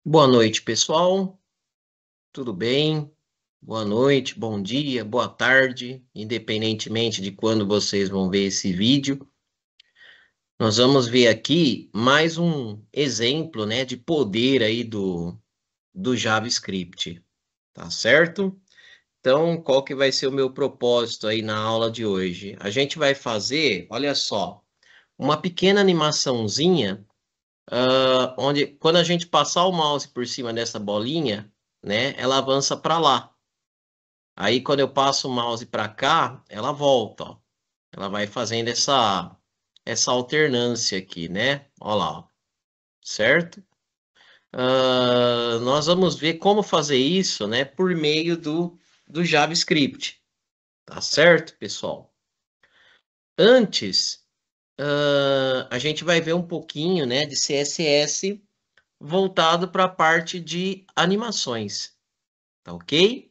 Boa noite, pessoal. Tudo bem? Boa noite, bom dia, boa tarde, independentemente de quando vocês vão ver esse vídeo. Nós vamos ver aqui mais um exemplo, né, de poder aí do JavaScript, tá certo? Então, qual que vai ser o meu propósito aí na aula de hoje? A gente vai fazer, olha só, uma pequena animaçãozinha, onde quando a gente passar o mouse por cima dessa bolinha, né, ela avança para lá. Aí, quando eu passo o mouse para cá, ela volta, ó. Ela vai fazendo essa alternância aqui, né? Olha lá, ó. Certo? Nós vamos ver como fazer isso, né? Por meio do JavaScript. Tá certo, pessoal? Antes, a gente vai ver um pouquinho, né, de CSS voltado para a parte de animações. Tá ok?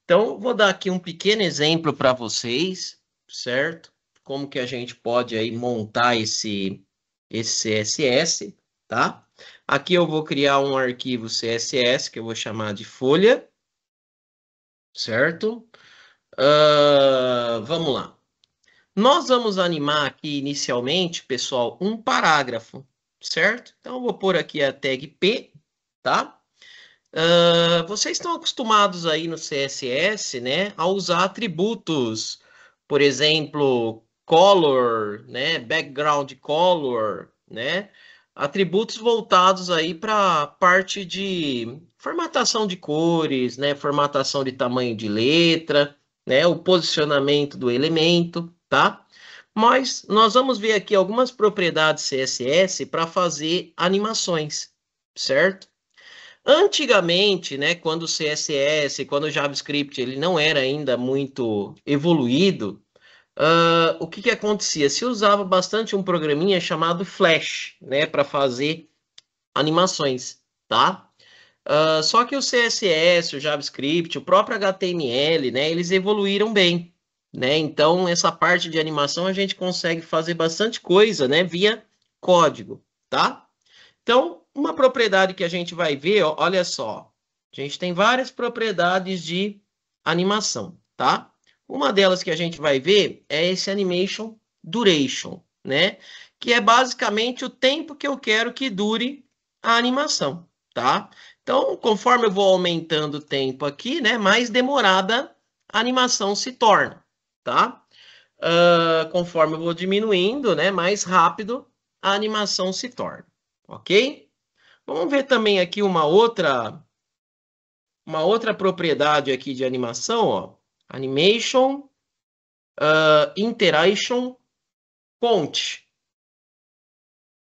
Então, vou dar aqui um pequeno exemplo para vocês, certo? Como que a gente pode aí montar esse CSS, tá? Aqui eu vou criar um arquivo CSS que eu vou chamar de folha, certo? Vamos lá. Nós vamos animar aqui inicialmente, pessoal, um parágrafo, certo? Então, eu vou pôr aqui a tag P, tá? Vocês estão acostumados aí no CSS, né, a usar atributos, por exemplo, color, né, background color, né, atributos voltados aí para a parte de formatação de cores, né, formatação de tamanho de letra, né, o posicionamento do elemento, tá? Mas nós vamos ver aqui algumas propriedades CSS para fazer animações, certo? Antigamente, né, quando o CSS, quando o JavaScript ele não era ainda muito evoluído, o que que acontecia? Se usava bastante um programinha chamado Flash, né, para fazer animações, tá? Só que o CSS, o JavaScript, o próprio HTML, né, eles evoluíram bem, né? Então essa parte de animação a gente consegue fazer bastante coisa, né, via código, tá? Então, uma propriedade que a gente vai ver, ó, olha só, a gente tem várias propriedades de animação, tá? Uma delas que a gente vai ver é esse animation duration, né? Que é basicamente o tempo que eu quero que dure a animação, tá? Então, conforme eu vou aumentando o tempo aqui, né, mais demorada a animação se torna, tá? Conforme eu vou diminuindo, né, mais rápido a animação se torna, ok? Vamos ver também aqui uma outra propriedade aqui de animação, ó. Animation, Interaction, Count,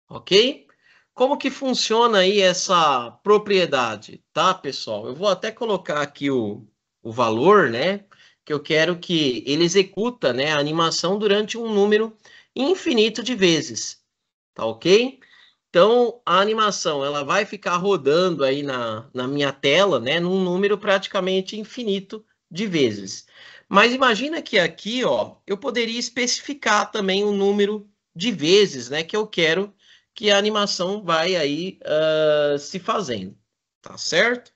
ok? Como que funciona aí essa propriedade, tá, pessoal? Eu vou até colocar aqui o valor, né? Que eu quero que ele executa, né, a animação durante um número infinito de vezes, tá ok? Então, a animação ela vai ficar rodando aí na minha tela, né, num número praticamente infinito de vezes. Mas imagina que aqui, ó, eu poderia especificar também o número de vezes, né, que eu quero que a animação vai aí se fazendo, tá certo?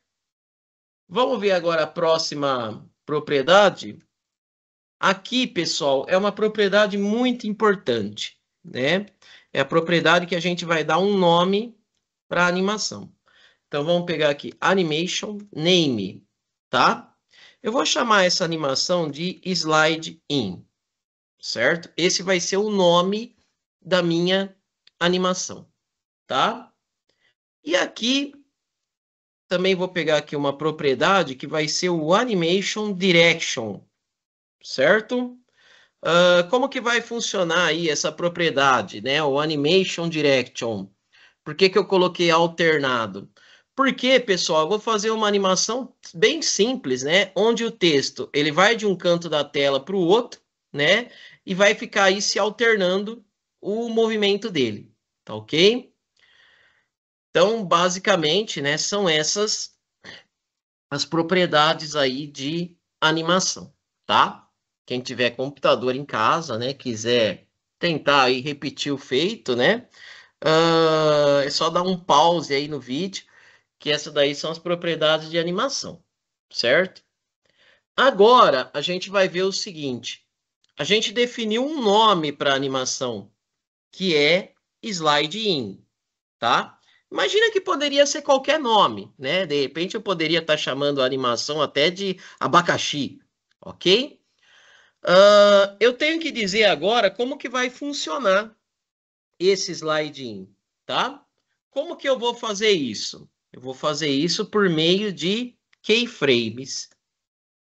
Vamos ver agora a próxima propriedade. Aqui, pessoal, é uma propriedade muito importante, né? É a propriedade que a gente vai dar um nome para a animação. Então, vamos pegar aqui animation name, tá? Eu vou chamar essa animação de slide in, certo? Esse vai ser o nome da minha animação, tá? E aqui também vou pegar aqui uma propriedade que vai ser o animation direction, certo? Como que vai funcionar aí essa propriedade, né? O animation direction. Por que que eu coloquei alternado? Porque, pessoal, eu vou fazer uma animação bem simples, né? Onde o texto ele vai de um canto da tela para o outro, né? E vai ficar aí se alternando o movimento dele, tá ok? Então, basicamente, né, são essas as propriedades aí de animação, tá? Quem tiver computador em casa, né, quiser tentar aí repetir o feito, né? É só dar um pause aí no vídeo que essa daí são as propriedades de animação, certo? Agora, a gente vai ver o seguinte. A gente definiu um nome para a animação, que é slide in, tá? Imagina que poderia ser qualquer nome, né? De repente eu poderia estar chamando a animação até de abacaxi, ok? Eu tenho que dizer agora como que vai funcionar esse slide in, tá? Como que eu vou fazer isso? Eu vou fazer isso por meio de keyframes,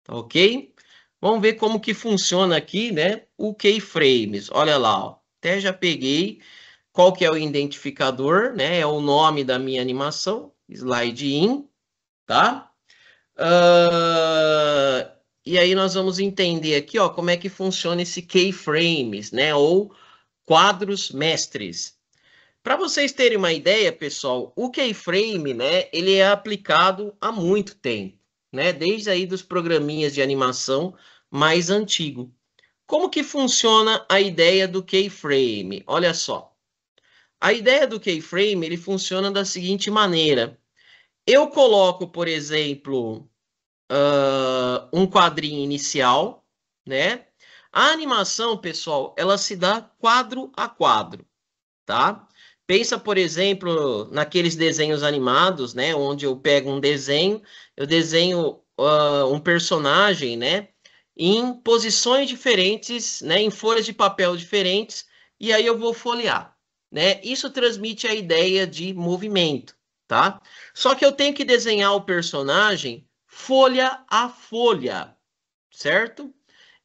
tá ok? Vamos ver como que funciona aqui, né? O keyframes. Olha lá, ó. Até já peguei qual que é o identificador, né? É o nome da minha animação, slide in, tá? E aí nós vamos entender aqui, ó, como é que funciona esse keyframes, né? Ou quadros mestres. Para vocês terem uma ideia, pessoal, o keyframe, né? Ele é aplicado há muito tempo, né? Desde aí dos programinhas de animação mais antigo. Como que funciona a ideia do keyframe? Olha só. A ideia do keyframe, ele funciona da seguinte maneira. Eu coloco, por exemplo, um quadrinho inicial, né? A animação, pessoal, ela se dá quadro a quadro, tá? Pensa, por exemplo, naqueles desenhos animados, né? Onde eu pego um desenho, eu desenho um personagem, né? Em posições diferentes, né? Em folhas de papel diferentes, e aí eu vou folhear, né? Isso transmite a ideia de movimento, tá? Só que eu tenho que desenhar o personagem folha a folha, certo?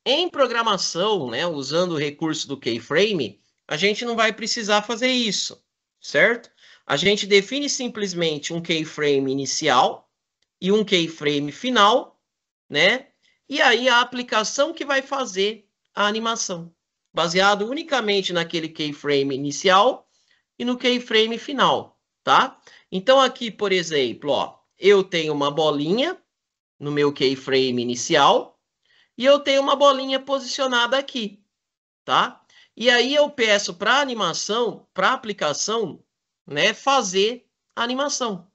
Em programação, né, usando o recurso do keyframe, a gente não vai precisar fazer isso, certo? A gente define simplesmente um keyframe inicial e um keyframe final, né? E aí a aplicação que vai fazer a animação, baseado unicamente naquele keyframe inicial e no keyframe final, tá? Então aqui, por exemplo, ó, eu tenho uma bolinha no meu keyframe inicial e eu tenho uma bolinha posicionada aqui, tá? E aí eu peço para a animação, para a aplicação, né, fazer a animação.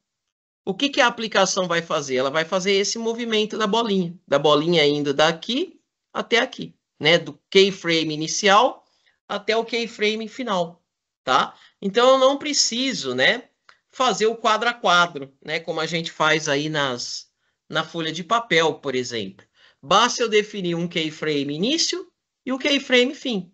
O que que a aplicação vai fazer? Ela vai fazer esse movimento da bolinha indo daqui até aqui, né, do keyframe inicial até o keyframe final, tá? Então eu não preciso, né, fazer o quadro a quadro, né, como a gente faz aí na folha de papel, por exemplo. Basta eu definir um keyframe início e o keyframe fim.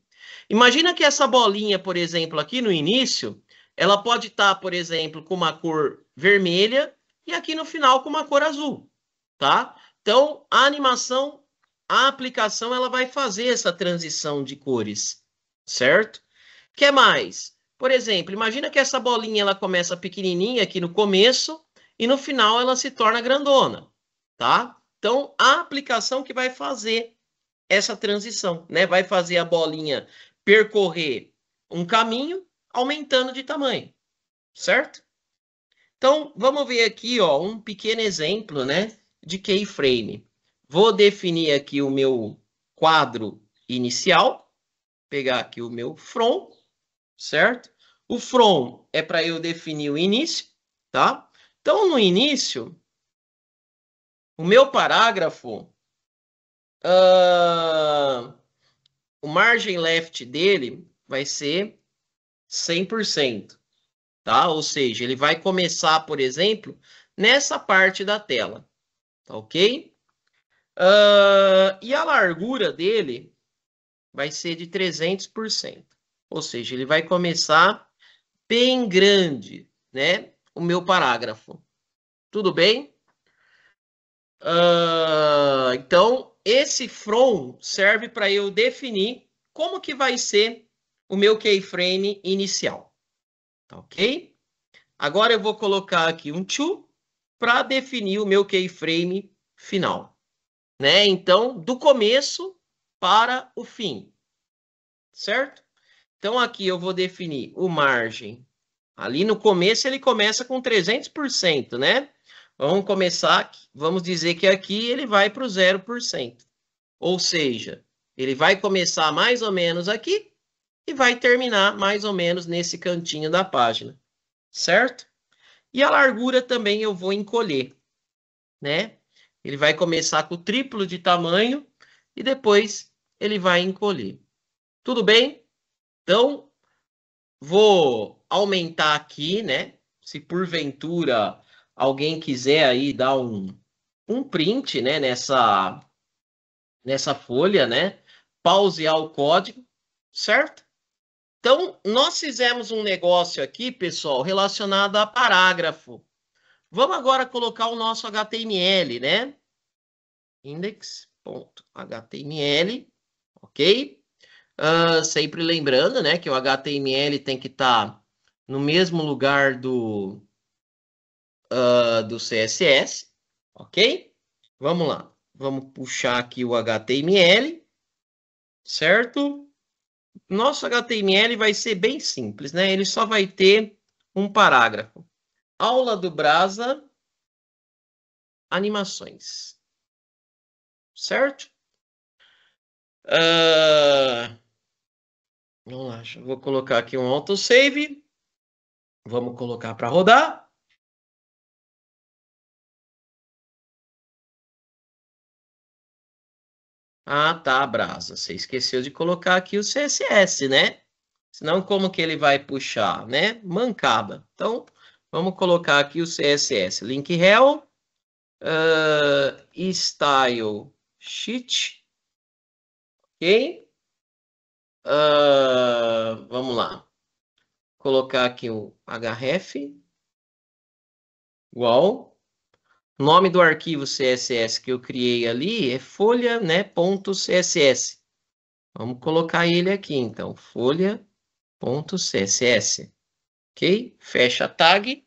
Imagina que essa bolinha, por exemplo, aqui no início, ela pode estar, por exemplo, com uma cor vermelha e aqui no final com uma cor azul, tá? Então, a animação, a aplicação, ela vai fazer essa transição de cores, certo? O que mais? Por exemplo, imagina que essa bolinha ela começa pequenininha aqui no começo e no final ela se torna grandona, tá? Então, a aplicação que vai fazer essa transição, né? Vai fazer a bolinha percorrer um caminho aumentando de tamanho, certo? Então, vamos ver aqui, ó, um pequeno exemplo, né, de keyframe. Vou definir aqui o meu quadro inicial, pegar aqui o meu from, certo? O from é para eu definir o início, tá? Então, no início, o meu parágrafo, o margin left dele vai ser 100%, tá? Ou seja, ele vai começar, por exemplo, nessa parte da tela, tá ok? E a largura dele vai ser de 300%. Ou seja, ele vai começar bem grande, né? O meu parágrafo. Tudo bem? Então, esse from serve para eu definir como que vai ser o meu keyframe inicial. Tá ok? Agora eu vou colocar aqui um to para definir o meu keyframe final, né? Então, do começo para o fim, certo? Então, aqui eu vou definir o margem. Ali no começo ele começa com 300%, né? Vamos começar, vamos dizer que aqui ele vai para o 0%. Ou seja, ele vai começar mais ou menos aqui e vai terminar mais ou menos nesse cantinho da página, certo? E a largura também eu vou encolher, né? Ele vai começar com o triplo de tamanho e depois ele vai encolher. Tudo bem? Então, vou aumentar aqui, né? Se porventura alguém quiser aí dar um print, né, nessa folha, né? Pausear o código, certo? Então, nós fizemos um negócio aqui, pessoal, relacionado a parágrafo. Vamos agora colocar o nosso HTML, né? Index.html, ok? Sempre lembrando, né, que o HTML tem que estar no mesmo lugar do CSS, ok? Vamos lá. Vamos puxar aqui o HTML, certo? Nosso HTML vai ser bem simples, né? Ele só vai ter um parágrafo. Aula do Brasa, animações. Certo? Vamos lá, vou colocar aqui um autosave. Vamos colocar para rodar. Ah, tá, Brasa. Você esqueceu de colocar aqui o CSS, né? Senão, como que ele vai puxar, né? Mancada. Então, vamos colocar aqui o CSS. Link rel, style sheet, ok? Vamos lá. Colocar aqui o href, igual. O nome do arquivo CSS que eu criei ali é folha, né, ponto .css. Vamos colocar ele aqui, então, folha.css. Ok? Fecha a tag.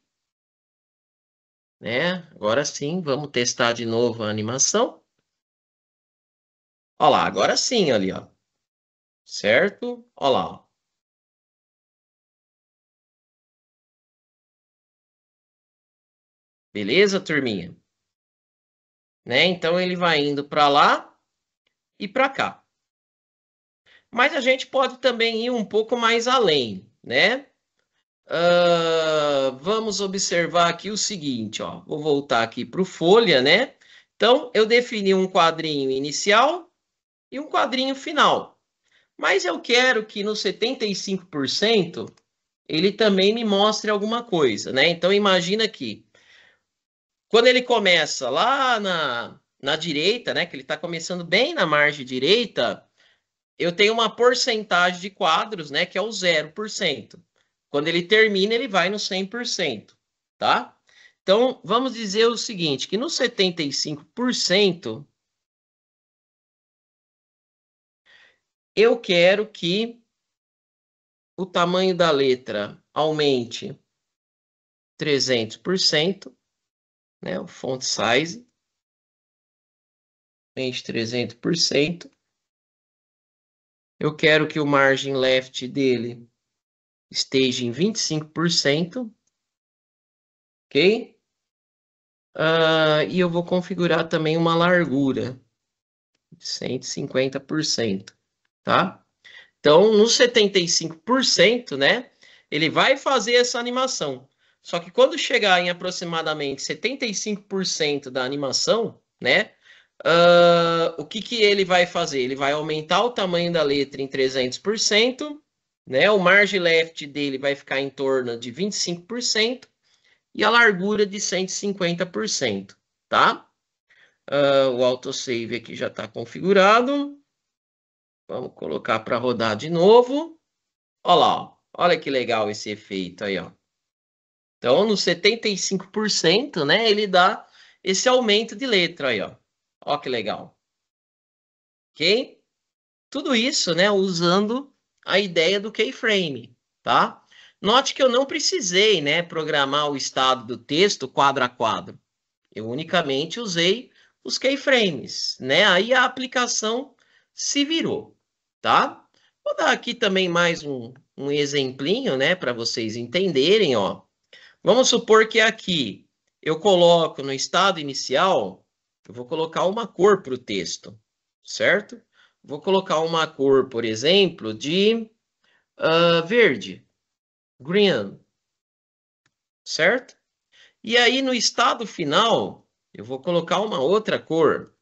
Né? Agora sim, vamos testar de novo a animação. Olha lá, agora sim, ali, ó. Certo? Olha lá, ó. Beleza, turminha? Né? Então ele vai indo para lá e para cá. Mas a gente pode também ir um pouco mais além, né? Vamos observar aqui o seguinte, ó. Vou voltar aqui para o Folha, né? Então, eu defini um quadrinho inicial e um quadrinho final. Mas eu quero que no 75% ele também me mostre alguma coisa, né? Então, imagina que quando ele começa lá na direita, né? Que ele está começando bem na margem direita, eu tenho uma porcentagem de quadros, né, que é o 0%. Quando ele termina, ele vai no 100%, tá? Então, vamos dizer o seguinte, que no 75%, eu quero que o tamanho da letra aumente 300%, né, o font size, aumente 300%. Eu quero que o margin left dele esteja em 25%, ok? E eu vou configurar também uma largura de 150%, tá? Então, no 75%, né, ele vai fazer essa animação. Só que quando chegar em aproximadamente 75% da animação, né, o que ele vai fazer? Ele vai aumentar o tamanho da letra em 300%, né, o margin left dele vai ficar em torno de 25%, e a largura de 150%, tá? O autosave aqui já está configurado. Vamos colocar para rodar de novo. Olha lá, ó. Olha que legal esse efeito aí, ó. Então, no 75%, né, ele dá esse aumento de letra aí, ó. Ó que legal. Ok? Tudo isso, né, usando a ideia do keyframe, tá? Note que eu não precisei, né, programar o estado do texto quadro a quadro. Eu unicamente usei os keyframes, né? Aí a aplicação se virou, tá? Vou dar aqui também mais um exemplinho, né? Para vocês entenderem, ó. Vamos supor que aqui eu coloco no estado inicial, eu vou colocar uma cor para o texto, certo? Vou colocar uma cor, por exemplo, de verde, green, certo? E aí, no estado final, eu vou colocar uma outra cor.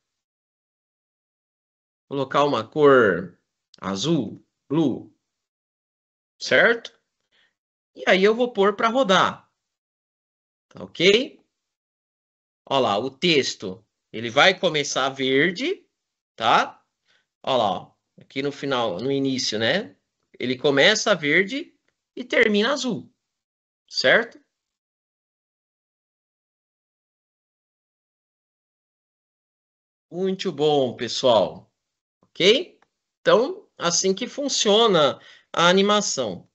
Colocar uma cor azul, blue, certo? E aí eu vou pôr para rodar, tá ok? Olha lá, o texto, ele vai começar verde, tá? Olha lá, ó, aqui no final, no início, né? Ele começa verde e termina azul, certo? Muito bom, pessoal, ok? Então, assim que funciona a animação.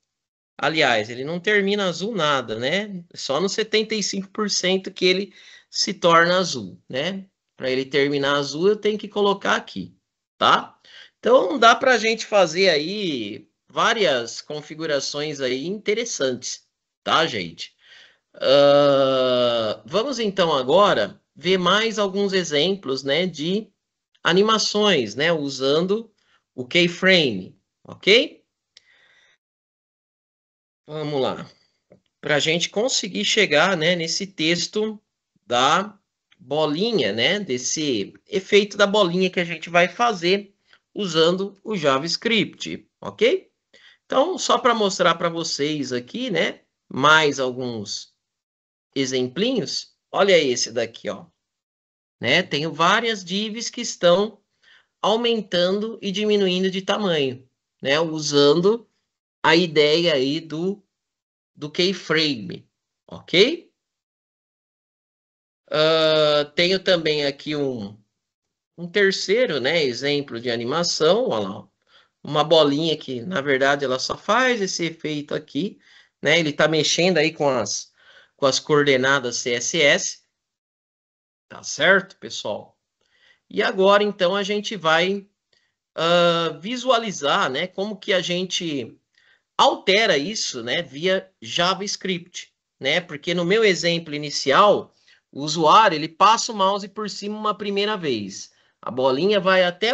Aliás, ele não termina azul nada, né? Só no 75% que ele se torna azul, né? Para ele terminar azul, eu tenho que colocar aqui, tá? Então, dá para a gente fazer aí várias configurações aí interessantes, tá, gente? Vamos então agora ver mais alguns exemplos, né, de animações, né, usando o keyframe, ok? Vamos lá. Para a gente conseguir chegar, né, nesse texto da bolinha, né, desse efeito da bolinha que a gente vai fazer usando o JavaScript, ok? Então, só para mostrar para vocês aqui, né, mais alguns exemplinhos. Olha esse daqui, ó, né? Tenho várias divs que estão aumentando e diminuindo de tamanho, né, usando a ideia aí do keyframe, ok? Tenho também aqui um terceiro, né, exemplo de animação, olha lá, uma bolinha que, na verdade, ela só faz esse efeito aqui, né, ele está mexendo aí com as coordenadas CSS, tá certo, pessoal? E agora, então, a gente vai visualizar, né, como que a gente altera isso, né, via JavaScript, né? Porque no meu exemplo inicial, o usuário ele passa o mouse por cima uma primeira vez. A bolinha vai até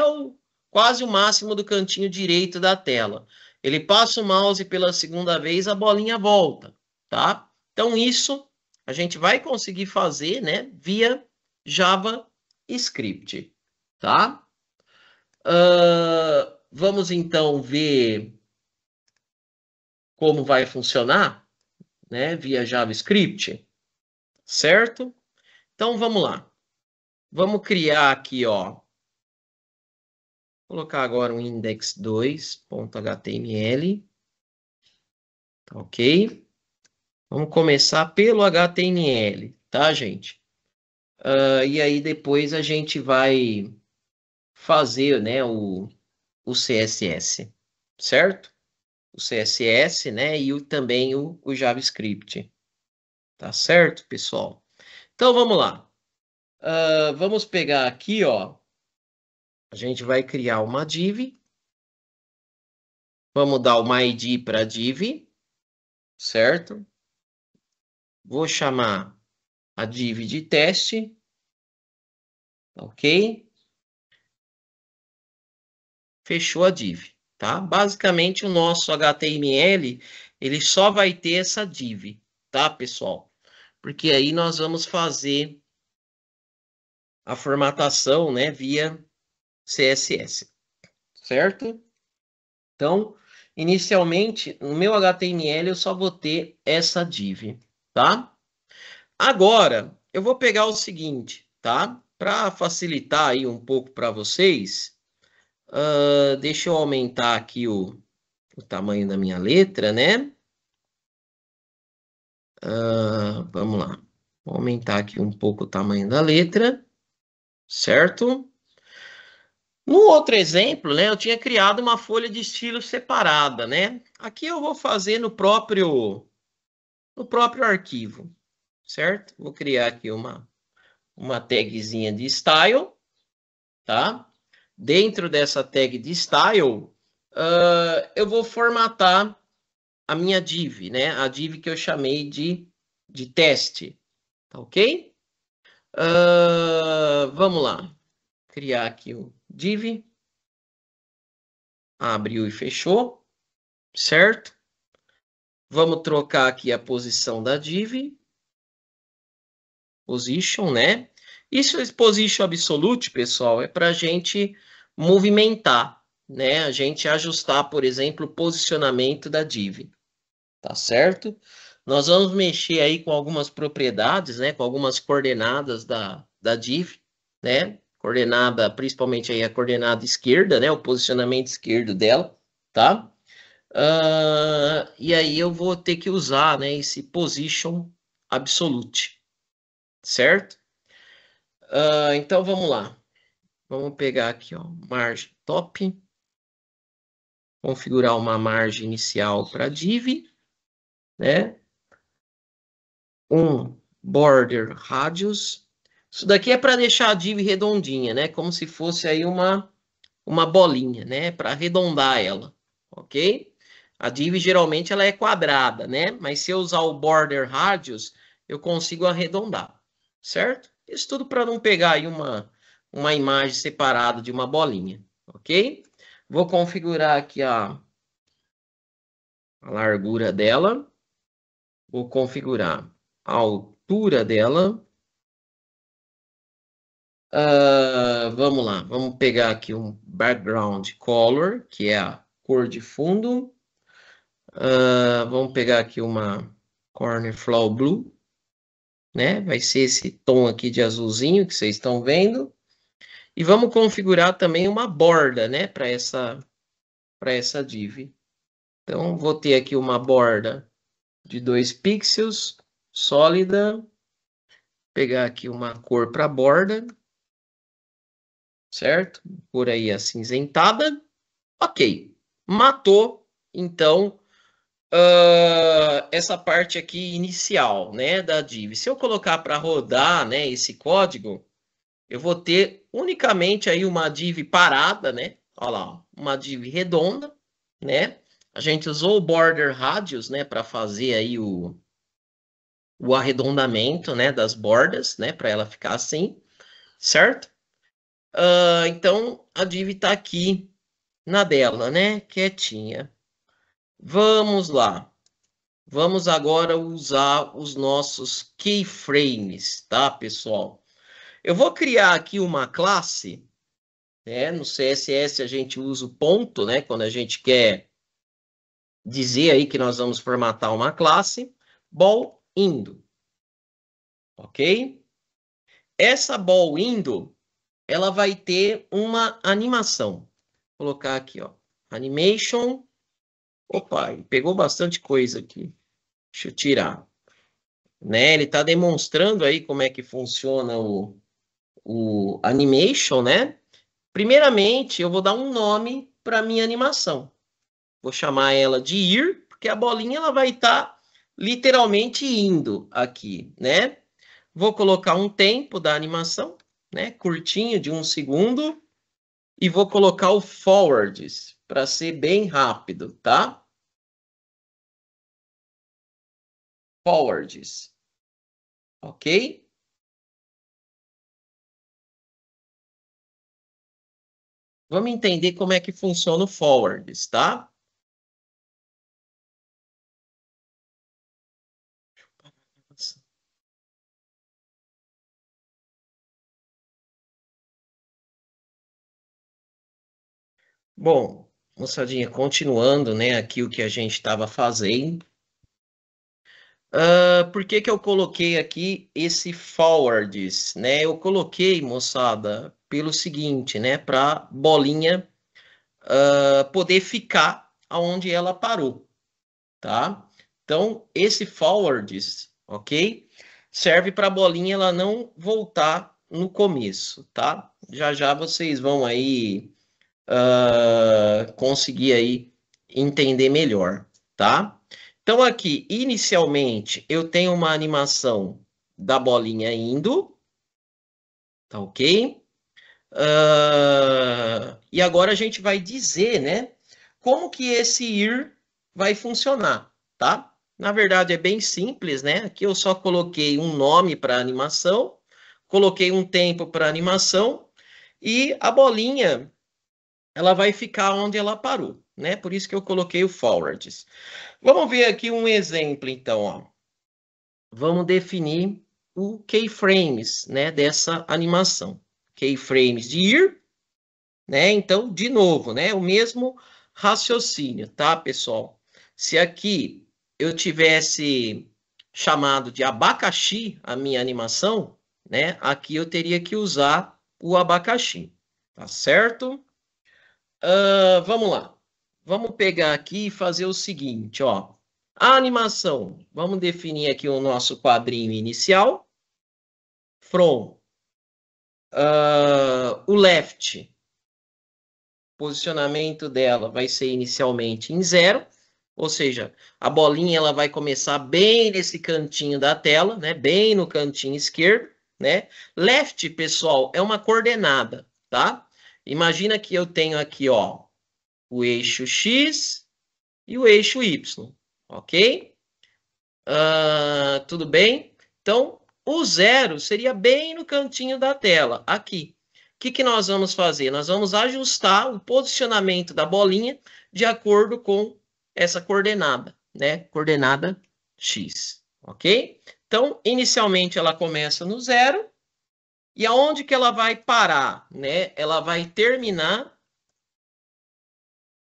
quase o máximo do cantinho direito da tela. Ele passa o mouse pela segunda vez, a bolinha volta, tá? Então isso a gente vai conseguir fazer, né, via JavaScript, tá? Vamos então ver como vai funcionar, né, via JavaScript, certo? Então vamos lá. Vamos criar aqui, ó. Colocar agora um index2.html, tá ok? Vamos começar pelo HTML, tá, gente? E aí depois a gente vai fazer, né, o CSS, certo? O CSS, né, e também o JavaScript, tá certo, pessoal? Então vamos lá. Vamos pegar aqui, ó. A gente vai criar uma div. Vamos dar uma ID para div, certo? Vou chamar a div de teste, ok? Fechou a div, tá? Basicamente, o nosso HTML, ele só vai ter essa div, tá, pessoal? Porque aí nós vamos fazer a formatação, né, via CSS, certo? Então, inicialmente, no meu HTML, eu só vou ter essa div, tá? Agora, eu vou pegar o seguinte, tá? Para facilitar aí um pouco para vocês, deixa eu aumentar aqui o tamanho da minha letra, né? Vamos lá. Vou aumentar aqui um pouco o tamanho da letra, certo? No outro exemplo, né, eu tinha criado uma folha de estilo separada, né? Aqui eu vou fazer no próprio arquivo, certo? Vou criar aqui uma tagzinha de style, tá? Dentro dessa tag de style, eu vou formatar a minha div, né? A div que eu chamei de teste, tá ok? Vamos lá. Criar aqui o div. Abriu e fechou, certo? Vamos trocar aqui a posição da div. position, né? Isso, esse position absolute, pessoal, é para a gente movimentar, né? A gente ajustar, por exemplo, o posicionamento da div, tá certo? Nós vamos mexer aí com algumas propriedades, né? Com algumas coordenadas da div, né? Coordenada, principalmente aí a coordenada esquerda, né? O posicionamento esquerdo dela, tá? E aí eu vou ter que usar, né, esse position absolute, certo? Então vamos lá. Vamos pegar aqui, ó, margem top, configurar uma margem inicial para div, né? Border radius. Isso daqui é para deixar a div redondinha, né? Como se fosse aí uma bolinha, né? Para arredondar ela, ok? A div geralmente ela é quadrada, né? Mas se eu usar o border radius, eu consigo arredondar, certo? Isso tudo para não pegar aí uma imagem separada de uma bolinha, ok? Vou configurar aqui a largura dela. Vou configurar a altura dela. Vamos lá, vamos pegar aqui um background color, que é a cor de fundo. Vamos pegar aqui uma corner flow blue, né? Vai ser esse tom aqui de azulzinho que vocês estão vendo. E vamos configurar também uma borda, né? Para essa div. Então, vou ter aqui uma borda de 2 pixels, sólida. Pegar aqui uma cor para borda, certo? Cor aí acinzentada. Ok. Matou, então, essa parte aqui inicial, né, da div. Se eu colocar para rodar, né, esse código, eu vou ter unicamente aí uma div parada, né? Olha lá, uma div redonda, né? A gente usou o border radius, né, para fazer aí o arredondamento, né, das bordas, né, para ela ficar assim, certo? Então a div está aqui na dela, né, quietinha. Vamos lá. Vamos agora usar os nossos keyframes, tá, pessoal? Eu vou criar aqui uma classe, né? No CSS a gente usa o ponto, né? Quando a gente quer dizer aí que nós vamos formatar uma classe, ball indo, ok? Essa ball indo, ela vai ter uma animação. Vou colocar aqui, ó, animation. Opa, pegou bastante coisa aqui. Deixa eu tirar. Né? Ele está demonstrando aí como é que funciona o animation, né? Primeiramente, eu vou dar um nome para minha animação. Vou chamar ela de ir, porque a bolinha ela vai estar literalmente indo aqui, né? Vou colocar um tempo da animação, né? Curtinho, de 1 segundo. E vou colocar o forwards, para ser bem rápido, tá? Forwards. Ok? Vamos entender como é que funciona o forwards, tá? Bom, moçadinha, continuando, né, aqui o que a gente estava fazendo. Por que que eu coloquei aqui esse forwards, né? Eu coloquei, moçada, pelo seguinte, né, para bolinha poder ficar aonde ela parou, tá? Então, esse forwards, ok? Serve para a bolinha ela não voltar no começo, tá? Já já vocês vão aí conseguir aí entender melhor, tá? Então aqui, inicialmente, eu tenho uma animação da bolinha indo, tá ok? E agora a gente vai dizer, né, como que esse ir vai funcionar, tá? Na verdade é bem simples, né? Aqui eu só coloquei um nome para a animação, coloquei um tempo para a animação e a bolinha ela vai ficar onde ela parou, né? Por isso que eu coloquei o forwards. Vamos ver aqui um exemplo, então, ó. Vamos definir. o keyframes, né, dessa animação. Keyframes de ir, né? Então, de novo, né, o mesmo raciocínio, tá, pessoal? Se aqui eu tivesse chamado de abacaxi a minha animação, né, aqui eu teria que usar o abacaxi, tá certo? Vamos lá. Vamos pegar aqui e fazer o seguinte, ó. A animação, vamos definir aqui o nosso quadrinho inicial. From o left, posicionamento dela vai ser inicialmente em 0, ou seja, a bolinha ela vai começar bem nesse cantinho da tela, né? Bem no cantinho esquerdo, né? Left, pessoal, é uma coordenada, tá? Imagina que eu tenho aqui, ó, o eixo X e o eixo Y, ok? Tudo bem? Então, o 0 seria bem no cantinho da tela, aqui. O que nós vamos fazer? Nós vamos ajustar o posicionamento da bolinha de acordo com essa coordenada, né? Coordenada X, ok? Então, inicialmente ela começa no 0. E aonde que ela vai parar, né? Ela vai terminar.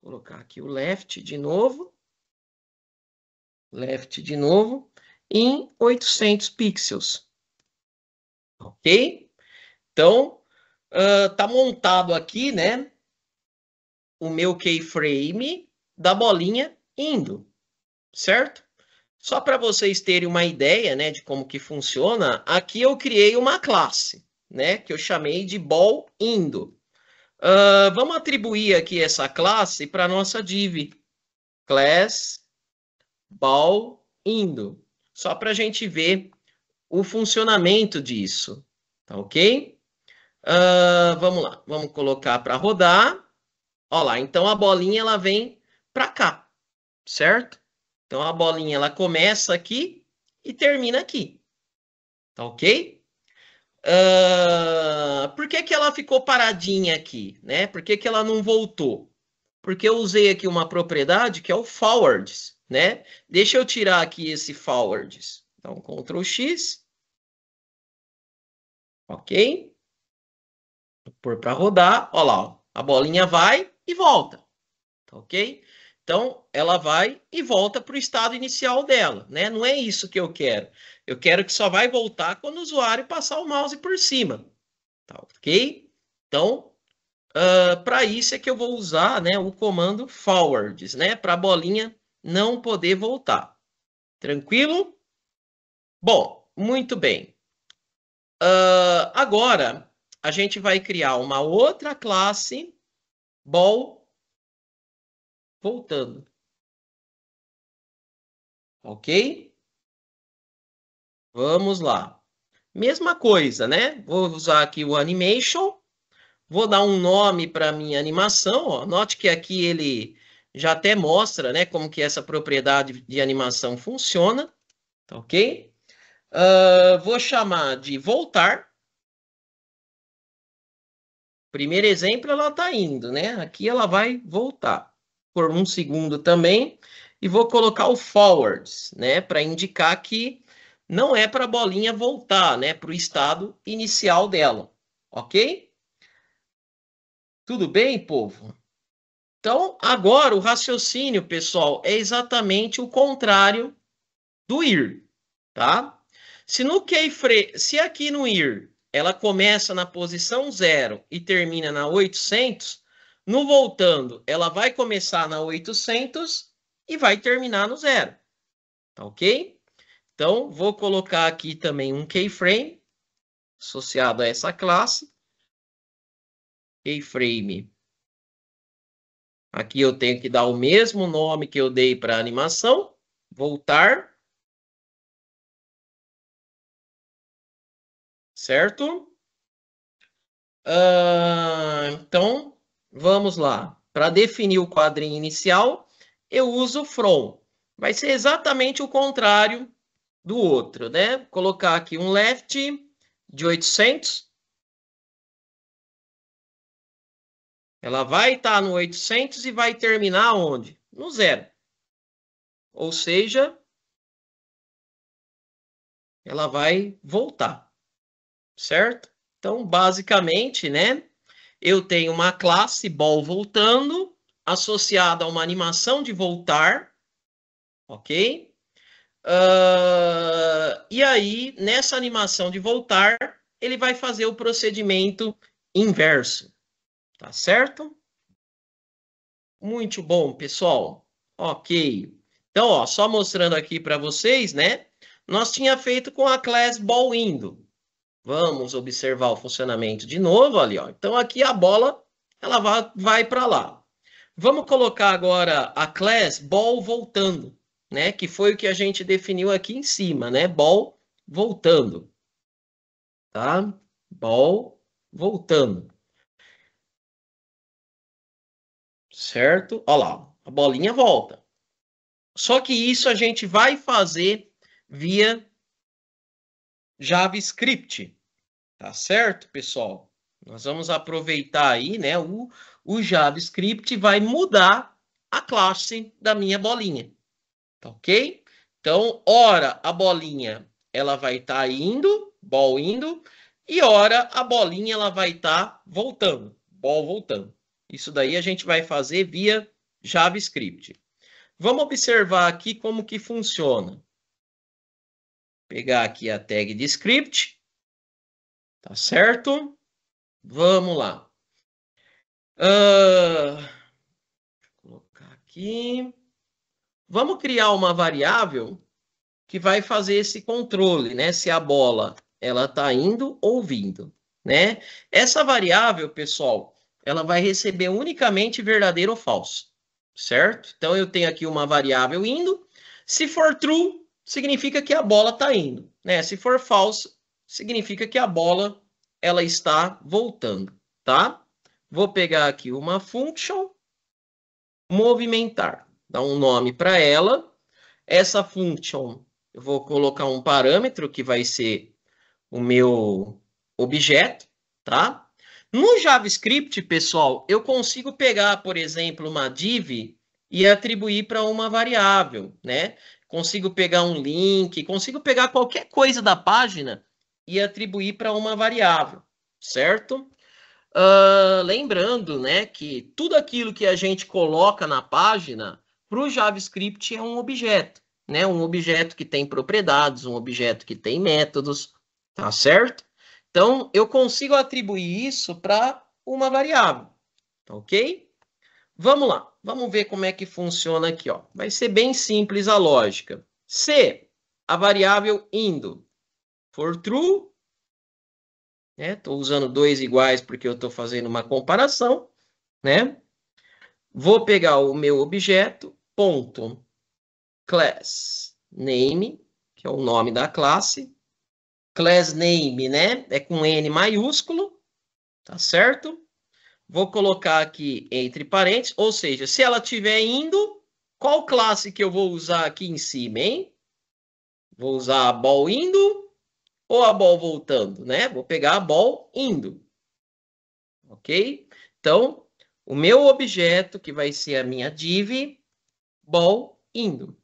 Vou colocar aqui o left de novo. Left de novo. Em 800 pixels. Ok? Então, tá montado aqui, né? O meu keyframe da bolinha indo, certo? Só para vocês terem uma ideia, né, de como que funciona, aqui eu criei uma classe, né, que eu chamei de ball indo. Vamos atribuir aqui essa classe para nossa div, class ball indo, só para a gente ver o funcionamento disso, tá ok? Vamos lá, vamos colocar para rodar. Olha lá, então a bolinha ela vem para cá, certo? Então a bolinha ela começa aqui e termina aqui, tá ok? Por que que ela ficou paradinha aqui, né? Por que que ela não voltou? Porque eu usei aqui uma propriedade que é o forwards, né? Deixa eu tirar aqui esse forwards. Então, Ctrl X, ok? Vou pôr para rodar, olha lá, ó. A bolinha vai e volta, tá ok? Então, ela vai e volta para o estado inicial dela, né? Não é isso que eu quero. Eu quero que só vai voltar quando o usuário passar o mouse por cima, tá ok? Então, para isso é que eu vou usar, né, o comando forwards, né? Para a bolinha não poder voltar. Tranquilo? Bom, muito bem. Agora, a gente vai criar uma outra classe ball voltando. Ok? Vamos lá. Mesma coisa, né? Vou usar aqui o animation. Vou dar um nome para minha animação. Ó. Note que aqui ele já até mostra, né, como que essa propriedade de animação funciona. Tá ok? Vou chamar de voltar. Primeiro exemplo, ela está indo, né? Aqui ela vai voltar por um segundo também. E vou colocar o forwards, né? Para indicar que não é para a bolinha voltar, né? Para o estado inicial dela. Ok? Tudo bem, povo? Então, agora o raciocínio, pessoal, é exatamente o contrário do ir, tá? Se aqui no ir ela começa na posição 0 e termina na 800, no voltando ela vai começar na 800 e vai terminar no 0, tá ok? Então, vou colocar aqui também um keyframe associado a essa classe. Keyframe. Aqui eu tenho que dar o mesmo nome que eu dei para a animação. Voltar. Certo? Então, vamos lá. Para definir o quadrinho inicial, eu uso from. Vai ser exatamente o contrário do outro, né? Vou colocar aqui um left de 800. Ela vai estar no 800 e vai terminar onde? No 0. Ou seja, ela vai voltar, certo? Então, basicamente, né, eu tenho uma classe ball voltando, associada a uma animação de voltar, ok? E aí, nessa animação de voltar, ele vai fazer o procedimento inverso, tá certo? Muito bom, pessoal. Ok. Então, ó, só mostrando aqui para vocês, né? Nós tinha feito com a class ball indo. Vamos observar o funcionamento de novo ali, ó. Então, aqui a bola, ela vai para lá. Vamos colocar agora a class ball voltando, né? Que foi o que a gente definiu aqui em cima, né? Ball voltando, tá? Ball voltando, certo? Olha lá, a bolinha volta. Só que isso a gente vai fazer via JavaScript, tá certo, pessoal? Nós vamos aproveitar aí, né? O JavaScript vai mudar a classe da minha bolinha, tá ok? Então, ora a bolinha ela vai estar indo, ball indo, e ora a bolinha ela vai estar voltando, ball voltando. Isso daí a gente vai fazer via JavaScript. Vamos observar aqui como que funciona. Pegar aqui a tag de script, tá certo? Vamos lá. Vou colocar aqui. Vamos criar uma variável que vai fazer esse controle, né? Se a bola ela está indo ou vindo, né? Essa variável, pessoal, ela vai receber unicamente verdadeiro ou falso, certo? Então eu tenho aqui uma variável indo. Se for true, significa que a bola está indo, né? Se for falso, significa que a bola ela está voltando, tá? Vou pegar aqui uma function movimentar, dar um nome para ela. Essa function, eu vou colocar um parâmetro que vai ser o meu objeto, tá? No JavaScript, pessoal, eu consigo pegar, por exemplo, uma div e atribuir para uma variável, né? Consigo pegar um link, consigo pegar qualquer coisa da página e atribuir para uma variável, certo? Lembrando, né, que tudo aquilo que a gente coloca na página para o JavaScript é um objeto, né? Um objeto que tem propriedades, um objeto que tem métodos, tá certo? Então, eu consigo atribuir isso para uma variável, tá ok? Vamos lá, vamos ver como é que funciona aqui, ó. Vai ser bem simples a lógica. Se a variável indo for true, né? Estou usando dois iguais porque eu estou fazendo uma comparação, né? Vou pegar o meu objeto, ponto, class name, que é o nome da classe. Class name, né? É com N maiúsculo, tá certo? Vou colocar aqui entre parênteses, ou seja, se ela estiver indo, qual classe que eu vou usar aqui em cima, hein? Vou usar a ball indo ou a ball voltando, né? Vou pegar a ball indo, ok? Então, o meu objeto, que vai ser a minha div, ball indo,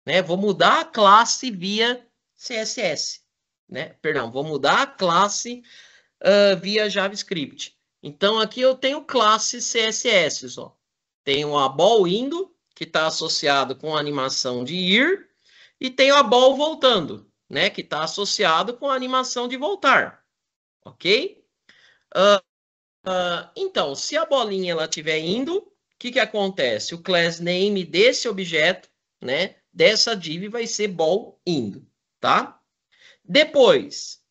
né? Vou mudar a classe via CSS, né? Perdão, vou mudar a classe via JavaScript. Então, aqui eu tenho classes CSS, ó. Tenho a ball indo, que está associado com a animação de ir, e tenho a ball voltando, né? Que está associado com a animação de voltar, ok? Então, se a bolinha ela estiver indo, o que que acontece? O class name desse objeto, né, dessa div vai ser ball indo, tá? Depois,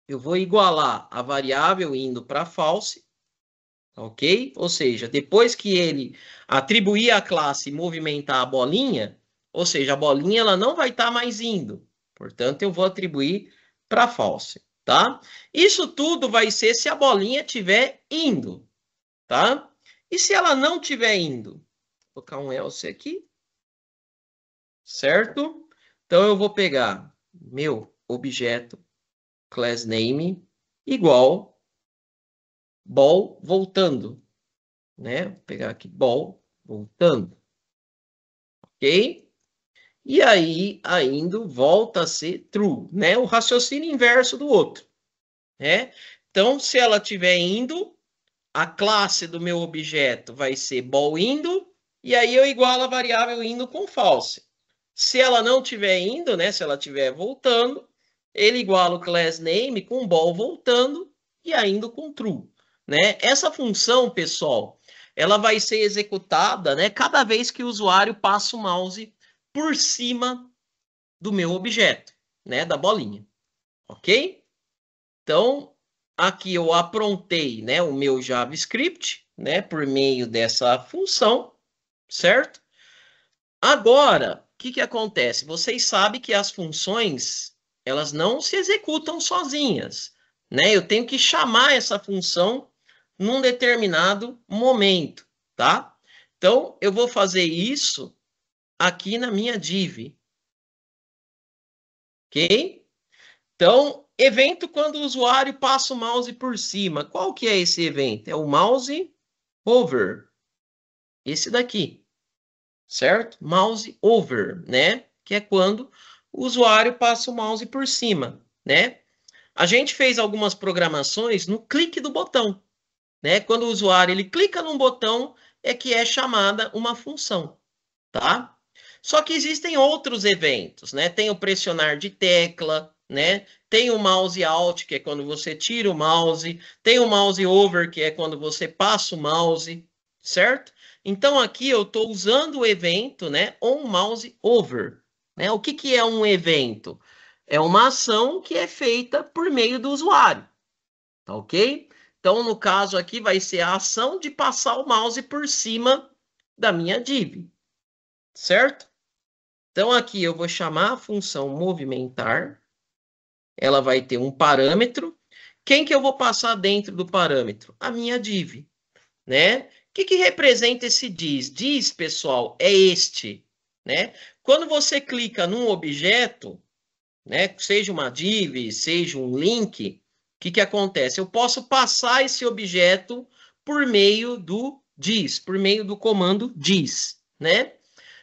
eu vou igualar a variável indo para false, ok? Ou seja, depois que ele atribuir a classe e movimentar a bolinha, ou seja, a bolinha ela não vai estar mais indo. Portanto, eu vou atribuir para false, tá? Isso tudo vai ser se a bolinha estiver indo, tá? E se ela não estiver indo? Vou colocar um else aqui, certo? Então, eu vou pegar meu objeto class name igual ball voltando, né? Vou pegar aqui ball voltando, ok? e aí a indo volta a ser true, né? O raciocínio inverso do outro, né? Então, se ela tiver indo, a classe do meu objeto vai ser ball indo, e aí eu igualo a variável indo com false. Se ela não tiver indo, né? Se ela estiver voltando, ele iguala o class name com ball voltando e ainda com true, né? Essa função, pessoal, ela vai ser executada, né? Cada vez que o usuário passa o mouse por cima do meu objeto, né? Da bolinha, ok? Então, aqui eu aprontei, né? O meu JavaScript, né? Por meio dessa função, certo? Agora, o que acontece? Vocês sabem que as funções, elas não se executam sozinhas, né? Eu tenho que chamar essa função num determinado momento, tá? Então, eu vou fazer isso aqui na minha div, ok? Então, evento quando o usuário passa o mouse por cima. Qual que é esse evento? É o mouse over, esse daqui. Certo? Mouse over, né? Que é quando o usuário passa o mouse por cima, né? A gente fez algumas programações no clique do botão, né? Quando o usuário ele clica num botão, é que é chamada uma função, tá? Só que existem outros eventos, né? Tem o pressionar de tecla, né? Tem o mouse alt, que é quando você tira o mouse, tem o mouse over, que é quando você passa o mouse, certo? Então aqui eu estou usando o evento, né? On mouse over, né? O que é um evento? É uma ação que é feita por meio do usuário, tá ok? Então no caso aqui vai ser a ação de passar o mouse por cima da minha div, certo? Então, aqui eu vou chamar a função movimentar. Ela vai ter um parâmetro. Quem que eu vou passar dentro do parâmetro? A minha div, né? O que representa esse diz? Diz, pessoal, é este, né? Quando você clica num objeto, né? Seja uma div, seja um link, o que acontece? Eu posso passar esse objeto por meio do diz, por meio do comando diz, né?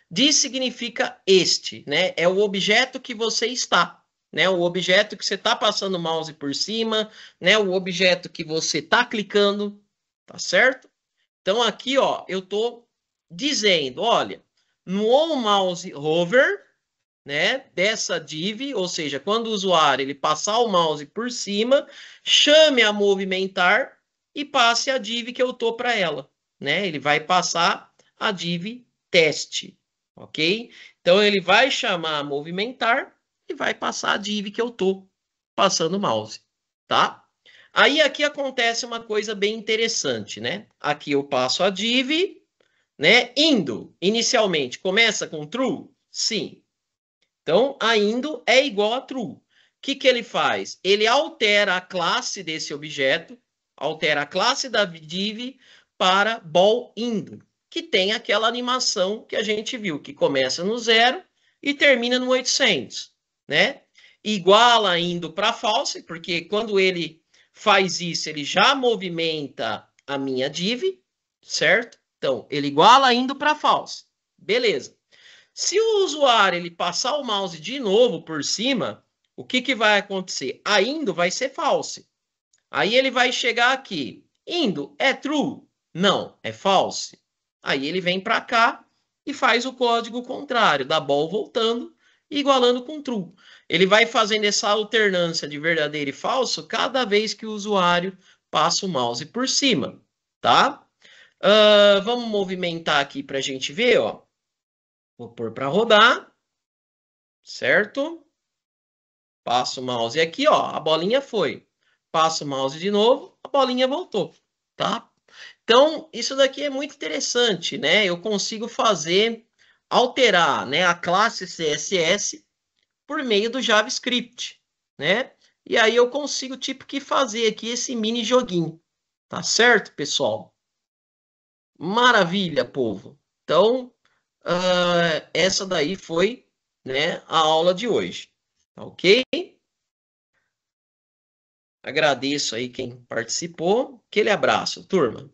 Diz significa este, né? É o objeto que você está, né? O objeto que você está passando o mouse por cima, né? O objeto que você está clicando, tá certo? Então aqui, ó, eu estou dizendo, olha, no on mouse hover, né? Dessa div, ou seja, quando o usuário ele passar o mouse por cima, chame a movimentar e passe a div que eu tô para ela, né? Ele vai passar a div teste, ok? Então ele vai chamar movimentar e vai passar a div que eu tô passando o mouse, tá? Aí aqui acontece uma coisa bem interessante, né? Aqui eu passo a div, né? Indo, inicialmente, começa com true? Sim. Então, a indo é igual a true. O que ele faz? Ele altera a classe desse objeto, altera a classe da div para ball indo, que tem aquela animação que a gente viu, que começa no 0 e termina no 800, né? Iguala indo para false, porque quando ele faz isso, ele já movimenta a minha div, certo? Então, ele iguala indo para false. Beleza. Se o usuário ele passar o mouse de novo por cima, o que vai acontecer? A indo vai ser false. Aí ele vai chegar aqui. Indo é true? Não, é false. Aí ele vem para cá e faz o código contrário, da ball voltando e igualando com true. Ele vai fazendo essa alternância de verdadeiro e falso cada vez que o usuário passa o mouse por cima, tá? Vamos movimentar aqui para a gente ver, ó. Vou pôr para rodar, certo? Passo o mouse aqui, ó, a bolinha foi. Passo o mouse de novo, a bolinha voltou, tá? Então, isso daqui é muito interessante, né? Eu consigo fazer, alterar, né, a classe CSS por meio do JavaScript, né? E aí eu consigo, tipo, que fazer aqui esse mini joguinho, tá certo, pessoal? Maravilha, povo. Então, essa daí foi, né, a aula de hoje. Tá ok? Agradeço aí quem participou. Aquele abraço, turma.